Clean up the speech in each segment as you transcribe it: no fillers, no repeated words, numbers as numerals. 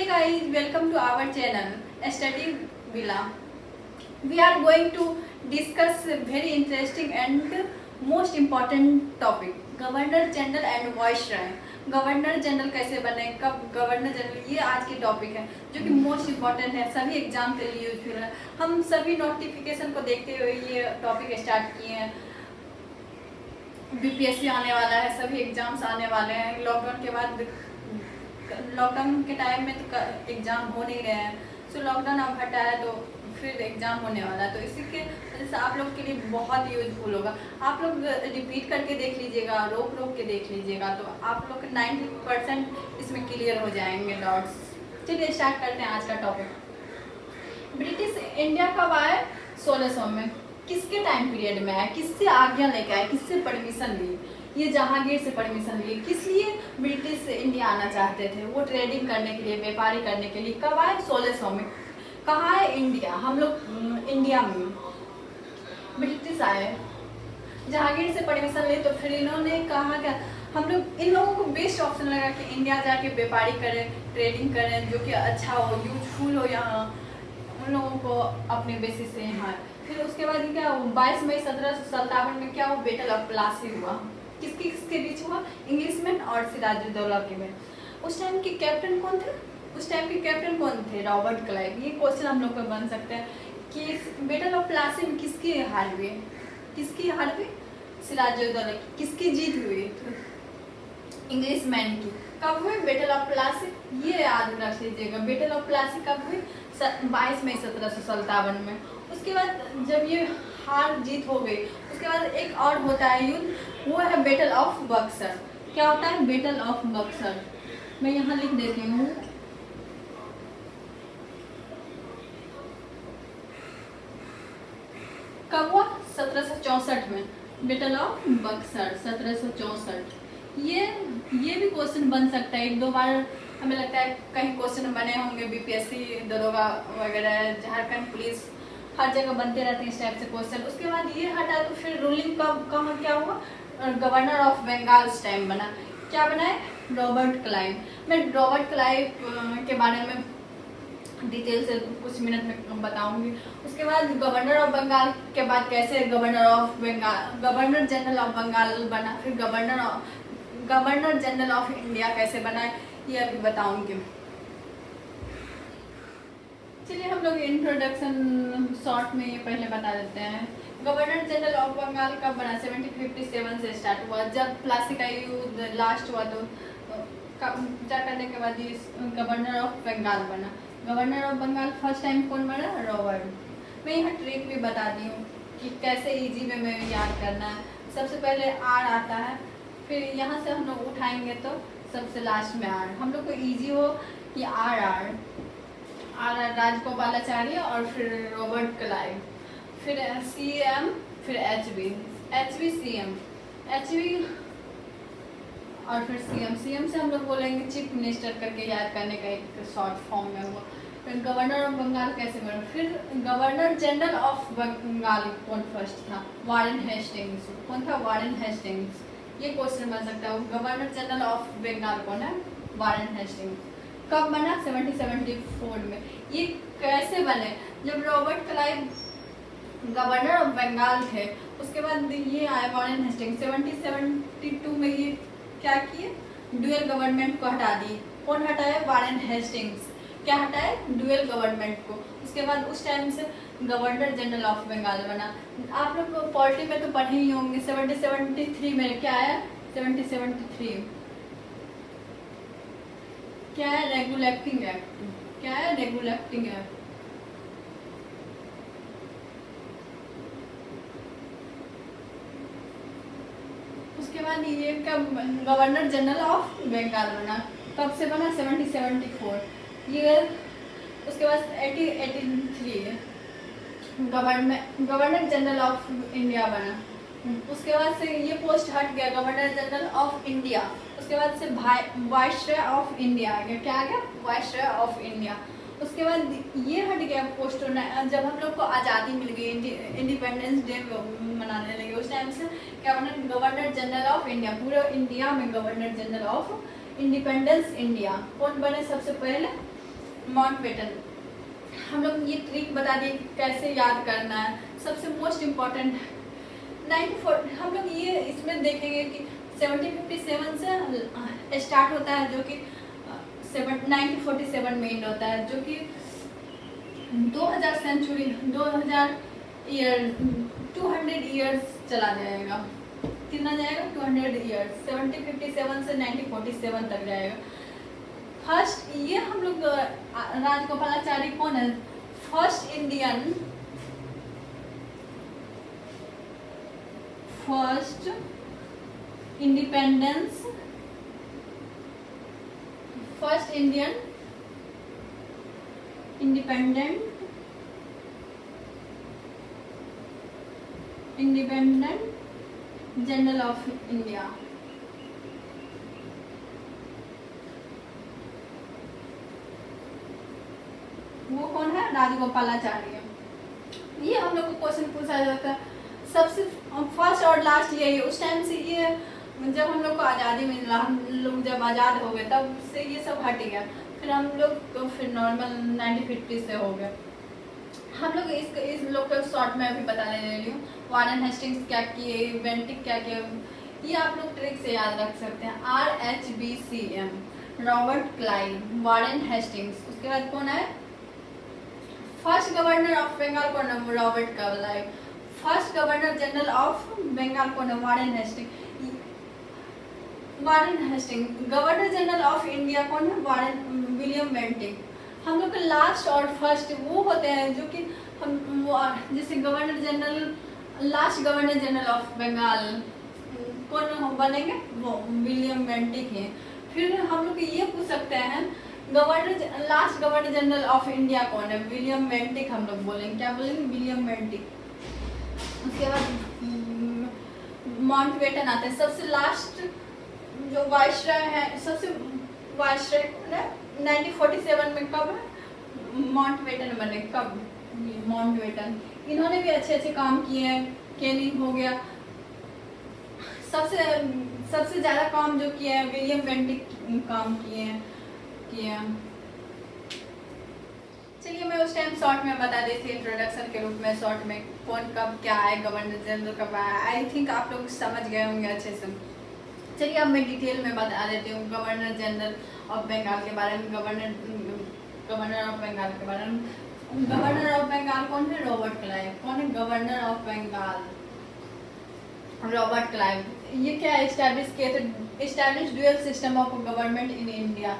Hey guys, welcome to our channel Study Villa. We are going to discuss a very interesting and most important topic, governor general and viceroy. Governor general कैसे बने, कब governor general, ये आज की topic है जो कि most important है, सभी एग्जाम के लिए यूजफुल है। हम सभी नोटिफिकेशन को देखते हुए ये टॉपिक स्टार्ट किए हैं। बीपीएससी आने वाला है, सभी एग्जाम्स आने वाले हैं। लॉकडाउन के बाद, लॉकडाउन के टाइम में तो एग्ज़ाम हो नहीं रहे हैं, सो लॉकडाउन अब हटा है तो फिर एग्ज़ाम होने वाला है, तो इसी के वजह से आप लोग के लिए बहुत यूजफुल होगा। आप लोग रिपीट करके देख लीजिएगा, रोक रोक के देख लीजिएगा, तो आप लोग 90% इसमें क्लियर हो जाएंगे डाउट्स। चलिए स्टार्ट करते हैं आज का टॉपिक। ब्रिटिश इंडिया कब आए? 1600 में। किसके टाइम पीरियड में आए, किससे आज्ञा लेके आए, किससे परमिशन ली? ये जहांगीर से परमिशन लिए। किस लिए ब्रिटिश इंडिया आना चाहते थे? वो ट्रेडिंग करने के लिए, व्यापारी करने के लिए। कब आए? 1600 में। कहाँ है? इंडिया। हम लोग इंडिया में ब्रिटिश आए, जहांगीर से परमिशन ले, तो फिर इन्होंने कहा क्या, हम लोग, इन लोगों को बेस्ट ऑप्शन लगा कि इंडिया जाके व्यापारी करें, ट्रेडिंग करें, जो कि अच्छा हो, यूजफुल हो यहाँ उन लोगों को अपने बेसिस से यहाँ। फिर उसके बाद क्या, 22 मई 1757 में क्या हुआ? बैटल ऑफ प्लासी हुआ। किसके किसके बीच हुआ? इंग्लिशमैन और सिराजुद्दौला के बीच। उस टाइम के कैप्टन कौन थे? उस टाइम के कैप्टन कौन थे? Robert Clive. ये क्वेश्चन हम लोग को बन सकते हैं कि बैटल ऑफ प्लासी में किसकी हार हुई? किसकी हार हुई? सिराजुद्दौला की। किसकी जीत हुई? इंग्लिशमैन की। कब हुई बैटल ऑफ प्लासी? ये याद रख लीजिएगा, बैटल ऑफ प्लासी कब हुई? 22 मई 1757 में। उसके बाद जब ये हार जीत हो गई, उसके बाद एक और होता है युद्ध, वो है बैटल ऑफ बक्सर। क्या होता है? Battle of Buxar. मैं यहाँ लिख देती हूँ। कब हुआ? 1764 में। Battle of Buxar 1764। ये भी क्वेश्चन बन सकता है, एक दो बार हमें लगता है कहीं क्वेश्चन बने होंगे। बीपीएससी, दरोगा वगैरह, झारखंड पुलिस, हर जगह बनते रहते हैं इस टाइप से क्वेश्चन। उसके बाद ये हटा तो फिर रूलिंग कब क्या हुआ? गवर्नर ऑफ बंगाल उस टाइम बना। क्या बना है? Robert Clive. मैं रॉबर्ट क्लाइव के बारे में डिटेल से कुछ मिनट में बताऊंगी। उसके बाद गवर्नर ऑफ बंगाल के बाद कैसे governor of Bengal, governor general of Bengal बना, फिर गवर्नर जनरल ऑफ इंडिया कैसे बना, ये अभी बताऊंगी। चलिए हम लोग इंट्रोडक्शन शॉर्ट में ये पहले बता देते हैं। गवर्नर जनरल ऑफ बंगाल कब बना? 1757 से स्टार्ट हुआ, जब प्लासी का युद्ध लास्ट हुआ, तो जा करने के बाद ये गवर्नर ऑफ बंगाल बना। Governor of Bengal first time कौन बना? रॉबर्ट। मैं यहाँ ट्रिक भी बता दी हूँ कि कैसे इजी में मैं याद करना है। सबसे पहले आर आता है, फिर यहाँ से हम लोग उठाएंगे तो सबसे लास्ट में आर। हम लोग को इजी हो कि आर राजगोपालाचार्य और फिर रॉबर्ट क्लाइव, फिर CM, फिर HB CM, HB और फिर CM से हम लोग बोलेंगे चीफ मिनिस्टर करके याद करने का एक शॉर्ट फॉर्म में हुआ। फिर गवर्नर ऑफ बंगाल कैसे बना? फिर गवर्नर जनरल ऑफ बंगाल कौन फर्स्ट था? Warren Hastings. कौन था? Warren Hastings. ये क्वेश्चन बन सकता है। गवर्नर जनरल ऑफ बंगाल कौन है? Warren Hastings. कब बना? 1774 में। ये कैसे बने? जब Robert Clive governor of Bengal थे, उसके बाद ये आए वारेन हेस्टिंग्स। 1772 में ये क्या किए? ड्यूअल गवर्नमेंट को हटा दिए। कौन हटाए? Warren Hastings. क्या हटाए? ड्यूअल गवर्नमेंट को। उसके बाद उस टाइम से गवर्नर जनरल ऑफ बंगाल बना। आप लोग पॉलिटी में तो पढ़े ही होंगे। 1773 में क्या है? 1773 क्या है? Regulating act. क्या है? Regulating act. उसके बाद ये कब गवर्नर जनरल ऑफ बंगाल बना? कब से बना? 1774 ये। उसके बाद 1883 गवर्नर जनरल ऑफ इंडिया बना। उसके बाद से ये पोस्ट हट गया, गवर्नर जनरल ऑफ इंडिया। उसके बाद से वाइसरॉय ऑफ इंडिया आ गया। क्या आ गया? Viceroy of India. उसके बाद ये हट गया पोस्ट। जब हम लोग को आज़ादी मिल गई, इंडिपेंडेंस डे मनाने लगे, उस टाइम से क्या बना? Governor general of India. पूरे इंडिया में governor general of independence India कौन बने सबसे पहले? माउंटबेटन। हम लोग ये ट्रिक बता दिए कि कैसे याद करना है। सबसे मोस्ट इम्पॉर्टेंट 94, हम लोग ये इसमें देखेंगे कि 1757 से स्टार्ट होता है, जो कि 1947 में एंड होता है, जो कि 2000 सेंचुरी 2000 ईयर 200 ईयर्स चला जाएगा। कितना जाएगा? 200 ईयर्स, 1757 से 1947 तक जाएगा। फर्स्ट ये हम लोग राजगोपालाचारी कौन है? First Indian independent general of India. वो कौन है? राजगोपालाचार्य। ये हम लोग को क्वेश्चन पूछा जाता है। सबसे फर्स्ट और लास्ट यही, उस टाइम से ये जब हम लोग को आज़ादी मिला, हम लोग जब आज़ाद हो गए तब से ये सब हट गया। फिर हम लोग तो फिर नॉर्मल 1950 से हो गए। हम लोग इस लोग को शॉर्ट में अभी बताने ले रही हूँ। वारेन हेस्टिंग्स क्या किए, बेंटिक क्या किए, ये आप लोग ट्रिक से याद रख सकते हैं। RHBCM, Robert Clive, Warren Hastings. उसके बाद कौन है? फर्स्ट गवर्नर ऑफ बंगाल कौन है? Robert Clive. First governor general of Bengal कौन है? Warren Hastings. Governor general of India कौन है? William Bentinck. हम लोग के लास्ट और फर्स्ट वो होते हैं जो कि हम जैसे governor general, last governor general of Bengal कौन बनेंगे? वो विलियम बेंटिक है। फिर हम लोग ये पूछ सकते हैं last governor general of India कौन है? विलियम बेंटिक हम लोग बोलेंगे। क्या बोलेंगे? William Bentinck. उसके बाद माउंटबेटन आता है। सबसे लास्ट जो वाइसरॉय है, सबसे वाइसरॉय कौन है? 1947 में कब है? माउंटबेटन बने। कब? माउंटबेटन। इन्होंने भी अच्छे अच्छे काम किए हैं। केनिंग हो गया। सबसे ज़्यादा काम जो किए हैं विलियम बेंटिक काम किए हैं। चलिए मैं उस टाइम शॉर्ट में बता देती हूँ, इंट्रोडक्शन के रूप में शॉर्ट में कौन कब क्या आए, गवर्नर जनरल कब आया। आई थिंक आप लोग समझ गए होंगे अच्छे से। चलिए अब मैं डिटेल में बता देती हूँ गवर्नर जनरल ऑफ बंगाल के बारे में। गवर्नर ऑफ बंगाल के बारे में। गवर्नर ऑफ बंगाल कौन है? Robert Clive. कौन है governor of Bengal? Robert Clive. ये क्या एस्टैब्लिश किए थे? Establish dual system of government in India.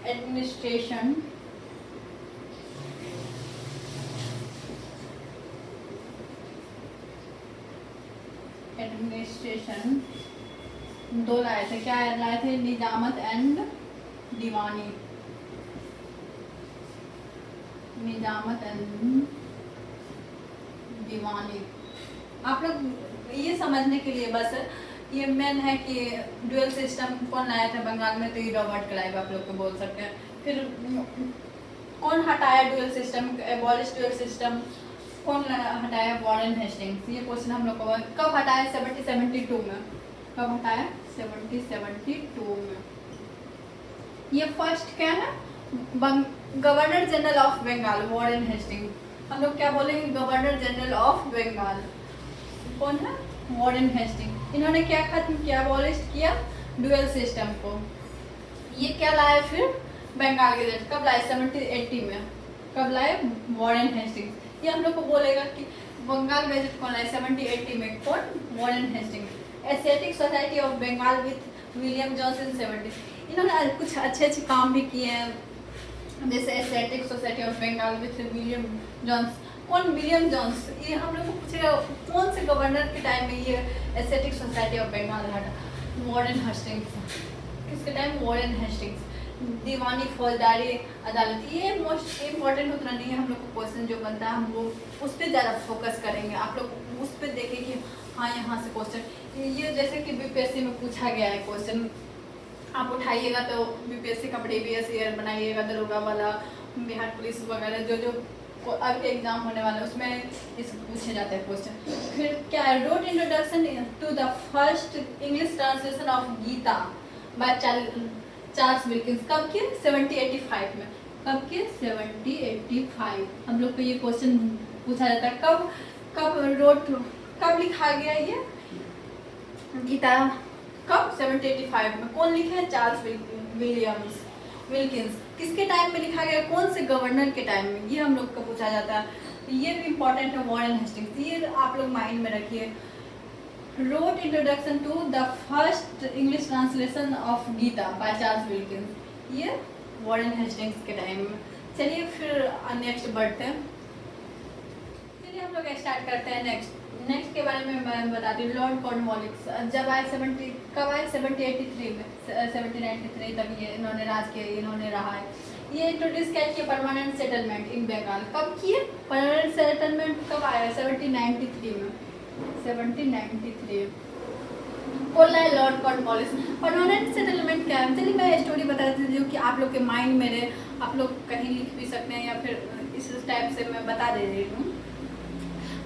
Administration दो लाए थे। क्या लाए थे? निजामत एंड दीवानी। निजामत एंड दीवानी। आप लोग ये समझने के लिए बस ये मेन है कि ड्यूअल सिस्टम कौन लाया था बंगाल में, तो ये रॉबर्ट क्लाइव आप लोग को बोल सकते हैं। फिर कौन हटाया dual system, abolish dual system कौन हटाया? Warren Hastings. ये क्वेश्चन हम लोग को कब हटाया? 1772 में। कब हटाया? 1772 में। ये फर्स्ट क्या है? Governor general of Bengal, Warren Hastings. हम लोग क्या बोलेंगे? गवर्नर जनरल ऑफ बंगाल कौन है? Warren Hastings. इन्होंने क्या खत्म किया? अबॉलिश किया ड्यूअल सिस्टम को। ये क्या लाए फिर? बंगाल गजेट। कब लाए? 1780 में। कब लाए? Warren Hastings. ये हम लोग को बोलेगा कि बंगाल गजेट कौन लाए? 1780 में। कौन? Warren Hastings. Asiatic society of Bengal with William Johnson 70। इन्होंने कुछ अच्छे अच्छे काम भी किए हैं, जैसे Asiatic society of Bengal with William Jones. कौन? William Jones. ये हम लोग को पूछेगा कौन से गवर्नर के टाइम में ये एस्थेटिक सोसाइटी ऑफ बंगाल हटा? Warren Hastings. किसके टाइम? Warren Hastings. दीवानी फौजदारी अदालत, ये मोस्ट इम्पॉर्टेंट उतना नहीं है। हम लोग को क्वेश्चन जो बनता है हम वो उस पर ज़्यादा फोकस करेंगे। आप लोग उस पर देखें कि हाँ यहाँ से क्वेश्चन, ये जैसे कि बीपीएससी में पूछा गया है क्वेश्चन, आप उठाइएगा तो बीपीएससी का प्रीवियस ईयर बनाइएगा, दरोगा वाला, बिहार पुलिस वगैरह जो अब एग्जाम होने वाला है उसमें इस पूछे जाते हैं क्वेश्चन। फिर क्या है? Wrote introduction to the first English translation of Gita by Charles Wilkins. कब की? 1785 में। कब के 7085। हम लोग को ये क्वेश्चन पूछा जाता है कब लिखा गया ये गीता, कब 7085 में। कौन लिखे हैं? Charles Wilkins. किसके टाइम में लिखा गया? कौन से गवर्नर के टाइम में? ये हम लोग को पूछा जाता है। ये भी इम्पोर्टेंट है, वॉरेन हेस्टिंग्स, ये आप लोग माइंड में रखिए। Wrote introduction to the first English translation of Gita by Charles Wilkins, ये वॉरेन हेस्टिंग्स के टाइम में। चलिए फिर नेक्स्ट बढ़ते हैं। चलिए हम लोग स्टार्ट करते हैं नेक्स्ट के बारे में मैं बताती हूँ। लॉर्ड कॉर्नवालिस जब आए 1783 में 1793 तक ये इन्होंने राज किया, इन्होंने रहा है। ये इंट्रोड्यूस किया परमानेंट सेटलमेंट इन बंगाल। कब किए परमानेंट सेटलमेंट? कब आया? 1793 में। 1793 बोला है लॉर्ड कॉर्नवालिस। परमानेंट सेटलमेंट क्या है? चलिए मैं स्टोरी बता देती हूँ जो कि आप लोग के माइंड में रहे, आप लोग कहीं लिख भी सकते हैं या फिर इस टाइप से मैं बता दे रही हूँ।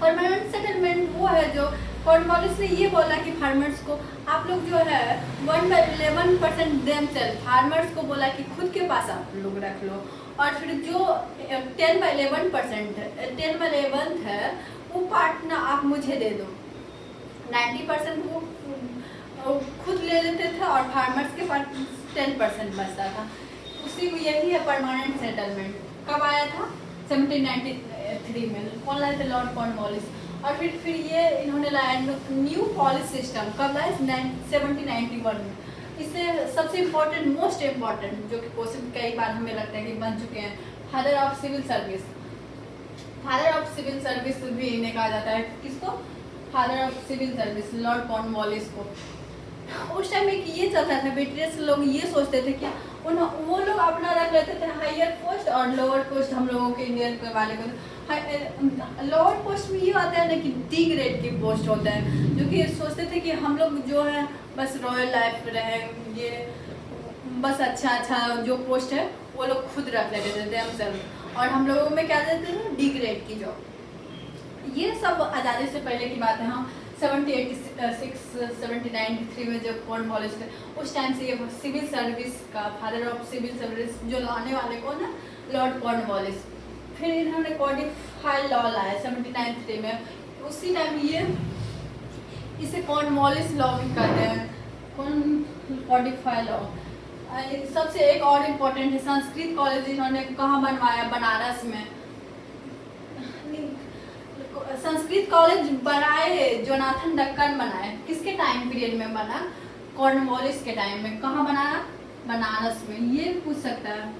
परमानेंट सेटलमेंट वो है जो कॉर्नवालिस ने ये बोला कि फार्मर्स को आप लोग जो है 1/11% देमसेल्फ, फार्मर्स को बोला कि खुद के पास आप लोग रख लो, और फिर जो 10/11% है 10/11 है वो पार्ट ना आप मुझे दे दो। 90% वो खुद ले लेते थे और फार्मर्स के पास 10% बचता था। उसी में यही है परमानेंट सेटलमेंट। कब आया था? 1793 में। कौन लाए थे? Lord Cornwallis. और फिर ये इन्होंने लाया न्यू पॉलिस सिस्टम। कब लाया? 1791 में। इससे सबसे इम्पोर्टेंट, मोस्ट इम्पोर्टेंट जो कि क्वेश्चन कई बार हमें लगता है कि बन चुके हैं, father of civil service. Father of civil service भी इन्हें कहा जाता है। किसको? Father of civil service, Lord Cornwallis को। उस टाइम में ये चलता था, ब्रिटिश लोग ये सोचते थे कि वो लोग अपना रख लेते थे हायर पोस्ट और लोअर पोस्ट हम लोगों के इंडियन के वाले को। लोअर पोस्ट में ये आता है ना कि डी ग्रेड की पोस्ट होता है, जो कि सोचते थे कि हम लोग जो है बस रॉयल लाइफ रहे, ये बस अच्छा जो पोस्ट है वो लोग खुद रख लेते थे देमसेल्फ, और हम लोगों में क्या देते थे? डी ग्रेड की जॉब। ये सब आज़ादी से पहले की बात है। हाँ 1793 में जब कॉर्नवालिस थे उस टाइम से ये सिविल सर्विस का फादर ऑफ सिविल सर्विस जो लाने वाले कौन है? Lord Cornwallis. फिर इन्होंने कॉडिफाइड लॉ लाया 1793 में। उसी टाइम ये इसे कॉर्नवालिस लॉ भी कहते हैं। कॉडिफाइड लॉ। सबसे एक और इम्पोर्टेंट है, संस्कृत कॉलेज इन्होंने कहाँ बनवाया? बनारस में। संस्कृत कॉलेज बनाए जोनाथन डक्कन बनाए। किसके टाइम पीरियड में बना? कॉर्नवालिस के टाइम में। कहाँ बनाया? बनारस में। ये पूछ सकता है।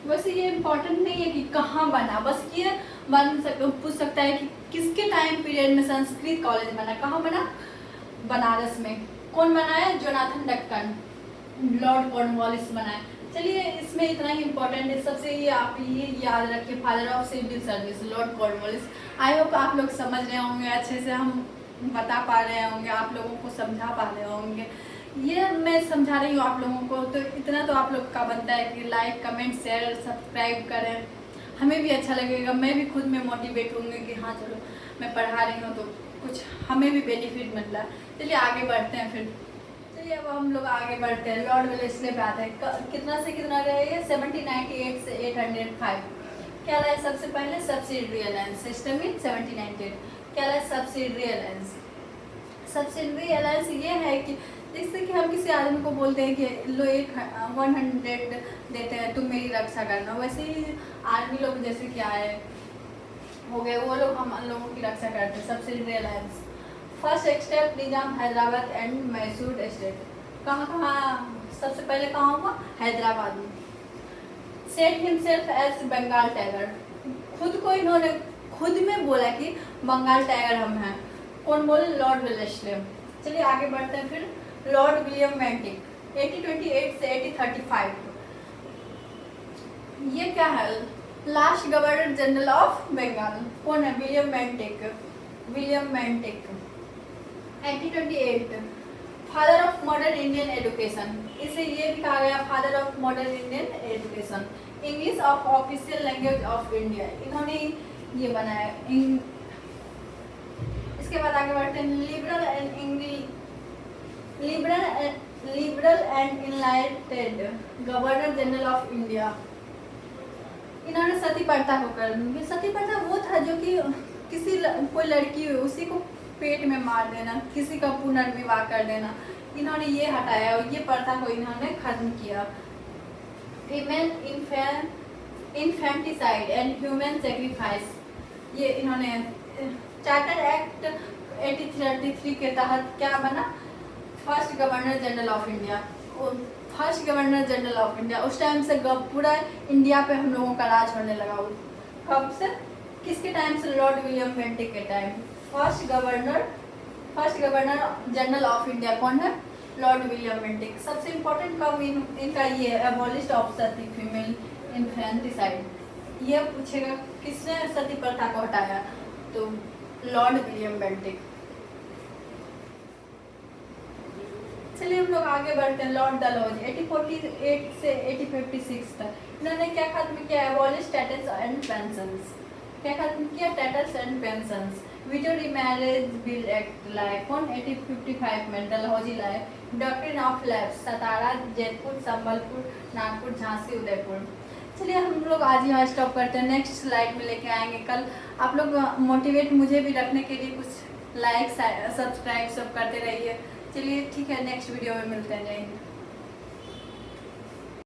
वैसे ये इम्पोर्टेंट नहीं है कि कहाँ बना, बस ये पूछ सकता है कि किसके टाइम पीरियड में संस्कृत कॉलेज बना। कहाँ बना? बनारस में। कौन बनाया? जोनाथन डक्कन, लॉर्ड कॉर्नवालिस बनाए। चलिए इसमें इतना ही इम्पोर्टेंट है। सबसे ये आप ये याद रखिए, father of civil service Lord Cornwallis. I hope आप लोग समझ रहे होंगे, अच्छे से हम बता पा रहे होंगे, आप लोगों को समझा पा रहे होंगे। ये मैं समझा रही हूँ आप लोगों को, तो इतना तो आप लोग का बनता है कि लाइक कमेंट शेयर सब्सक्राइब करें, हमें भी अच्छा लगेगा। मैं भी खुद में मोटिवेट होंगे कि हाँ चलो मैं पढ़ा रही हूँ तो कुछ हमें भी बेनिफिट मिल रहा है। चलिए आगे बढ़ते हैं फिर। चलिए अब हम लोग आगे बढ़ते हैं। लॉर्ड वेलेस्ले पे आते हैं। कितना से कितना रहे? 1798 से 805। क्या लाए? सबसे पहले सब्सिडरी अलायंस सिस्टम इन 1798। क्या लाए? Subsidiary alliance. सब्सिडरी अलायंस ये है कि जिससे कि हम किसी आदमी को बोलते हैं कि लो 100 देते हैं, तुम मेरी रक्षा करना। वैसे ही आर्मी लोग जैसे क्या है हो गए, वो लोग हम लोगों की रक्षा करते हैं। Subsidiary alliance. First step Nizam Hyderabad and Mysore state. कहाँ सबसे पहले कहाँ हुआ? हैदराबाद में। Set himself as Bengal tiger. खुद को इन्होंने खुद में बोला कि बंगाल टाइगर हम हैं। कौन बोले? Lord Wellesley. चलिए आगे बढ़ते हैं फिर। लॉर्ड विलियम बेंटिक 1828 से 1835। ये क्या है? Last governor general of Bengal. कौन है? William Bentinck. William Bentinck 1828। Father of modern Indian education. इसे ये भी कहा गया father of modern Indian education. English of official language of India. इन्होंने ये बनाया। इसके बाद आगे बढ़ते हैं। Liberal liberal and enlightened governor general of India. इन्होंने सती प्रथा को कर, सती प्रथा वो था जो कि कोई लड़की हुई उसी को पेट में मार देना, किसी का पुनर्विवाह कर देना, इन्होंने ये हटाया और ये प्रथा को इन्होंने खत्म किया। Female infanticide and human sacrifice, ये इन्होंने चार्टर एक्ट 1833 के तहत क्या बना, first governor general of India. First governor general of India उस टाइम से पूरा इंडिया पे हम लोगों का राज होने लगा। कब से, किसके टाइम से, लॉर्ड विलियम बेंटिक के time. First governor general of India कौन है, लॉर्ड विलियम बेंटिक। सबसे इम्पोर्टेंट कब इनका ये abolished of Sati female infanticide, ये पूछेगा किसने सती प्रथा को हटाया, तो लॉर्ड विलियम बेंटिक। चलिए हम लोग आगे बढ़ते हैं। लॉर्ड डलहौजी 1848 से 1856 तक इन्होंने क्या खत्म किया, एबॉलिश टैटल्स एंड पेंशंस। क्या खत्म किया, titles and pensions. Widow remarriage bill act लाए कौन, 1855 में डलहौजी लाए। Doctrine of lapse Satara, Jaipur, Sambalpur, Nagpur, Jhansi, Udaipur. चलिए हम लोग आज यहाँ स्टॉप करते हैं, नेक्स्ट स्लाइड में लेके आएंगे कल। आप लोग मोटिवेट मुझे भी रखने के लिए कुछ लाइक सब्सक्राइब सब करते रहिए। चलिए ठीक है, नेक्स्ट वीडियो में मिलते हैं। जय हिंद।